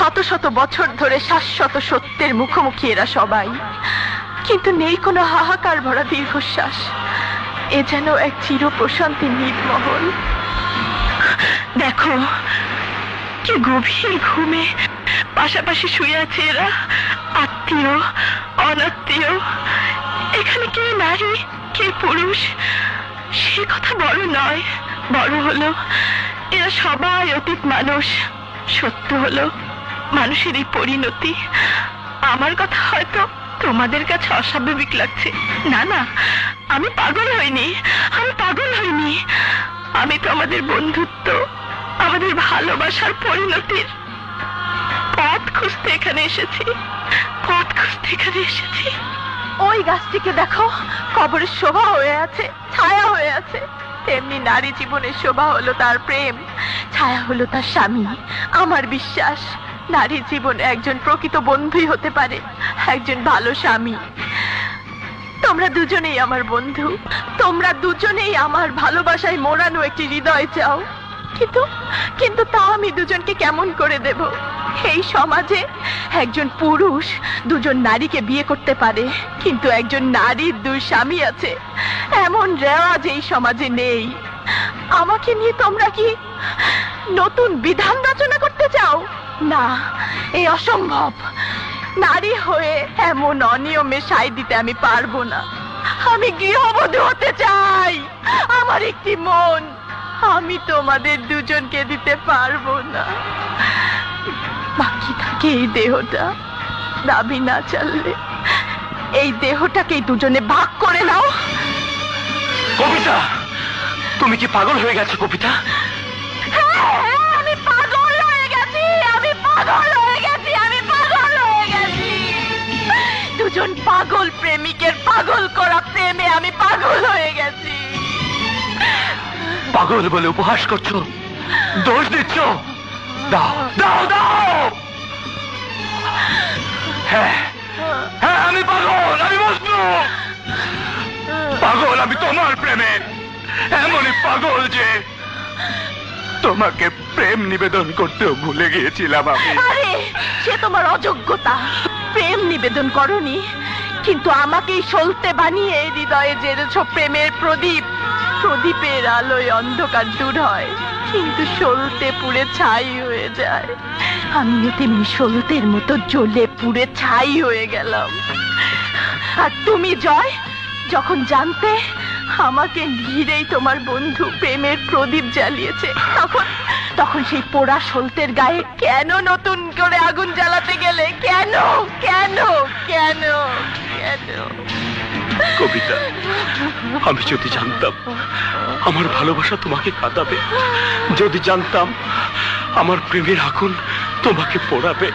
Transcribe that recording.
শত শত বছর ধরে শাশ্বত সত্যের মুখোমুখি এরা সবাই, কিন্তু নেই কোনো হাহাকার ভরা দীর্ঘশ্বাস। এ যেন এক চির প্রশান্তির নির্মহল। দেখো কি গভীর ঘুমে পাশাপাশি শুয়ে আছে এরা, আত্মীয় অনাত্মীয়। এখানে কে নারী কে পুরুষ সে কথা বড় নয়, বড় হলো এরা সবাই অতীত মানুষ। সত্য হলো মানুষের এই পরিণতি। আমার কথা হয়তো তোমাদের কাছে অস্বাভাবিক লাগছে। না না, আমি পাগল হইনি, আমি পাগল হইনি। আমি তো আমাদের বন্ধুত্ব, আমাদের ভালোবাসার পরিণতির পথ খুঁজতে এখানে এসেছি, পথ খুঁজতে এখানে এসেছি। ওই গাছটিকে দেখো, কবরের শোভা হয়ে আছে, ছায়া হয়ে আছে। তেমনি নারী জীবনের শোভা হলো তার প্রেম, ছায়া হলো তার স্বামী। আমার বিশ্বাস নারী জীবনে একজন প্রকৃত বন্ধুই হতে পারে, একজন ভালো স্বামী। তোমরা দুজনেই আমার বন্ধু, তোমরা দুজনেই আমার ভালোবাসায় মোড়ানো একটি হৃদয় চাও। কিন্তু কিন্তু তা আমি দুজনকে কেমন করে দেব? এই সমাজে একজন পুরুষ দুজন নারীকে বিয়ে করতে পারে, কিন্তু একজন নারীর দুই স্বামী আছে এমন রেওয়াজ এই সমাজে নেই। আমাকে নিয়ে তোমরা কি নতুন বিধান রচনা করতে চাও? না, এই অসম্ভব। নারী হয়ে এমন অনিয়মে সায় দিতে আমি পারবো না। আমি গৃহবধূ হতে চাই, আমার একটি মন। আমি তোমাদের দুজনকে দিতে পারবো না। বাকি থাকে এই দেহটা, দাবি না চাললে এই দেহটাকেই দুজনে ভাগ করে নাও। কবিতা, তুমি কি পাগল হয়ে গেছো কবিতা? আমি পাগল হয়ে গেছি, আমি পাগল হয়ে গেছি, আমি পাগল হয়ে গেছি। দুজন পাগল প্রেমিকের পাগল করা প্রেমে আমি পাগল হয়ে গেছি। পাগল বলে উপহাস করছো, দোষ দিচ্ছ? দাও দাও দাও। হ্যাঁ হ্যাঁ, আমি পাগল, আমি মজনু পাগল। আমি তোমার প্রেমে এমনই পাগল যে তোমাকে প্রেম নিবেদন করতেও ভুলে গিয়েছিলাম আমি। আরে সে তোমার অযোগ্যতা, প্রেম নিবেদন করনি, কিন্তু আমাকেই সলতে বানিয়ে হৃদয়ে জেলেছ প্রেমের প্রদীপ। প্রদীপের আলোয় অন্ধকার দূর হয়, কিন্তু সলতে পুড়ে ছাই হয়ে যায়। আমিও তেমনি সলতের মতো জ্বলে পুড়ে ছাই হয়ে গেলাম। আর তুমি জয়, যখন জানতে আমাকে ঘিরেই তোমার বন্ধু প্রেমের প্রদীপ জ্বালিয়েছে, তখন সেই পোড়া সলতের গায়ে কেন নতুন করে আগুন জ্বালাতে গেলে? কেন কেন কেন কেন? কবিতা, আমি যদি জানতাম আমার ভালোবাসা তোমাকে কাঁদাবে, যদি জানতাম আমার প্রেমের আগুন তোমাকে পোড়াবে,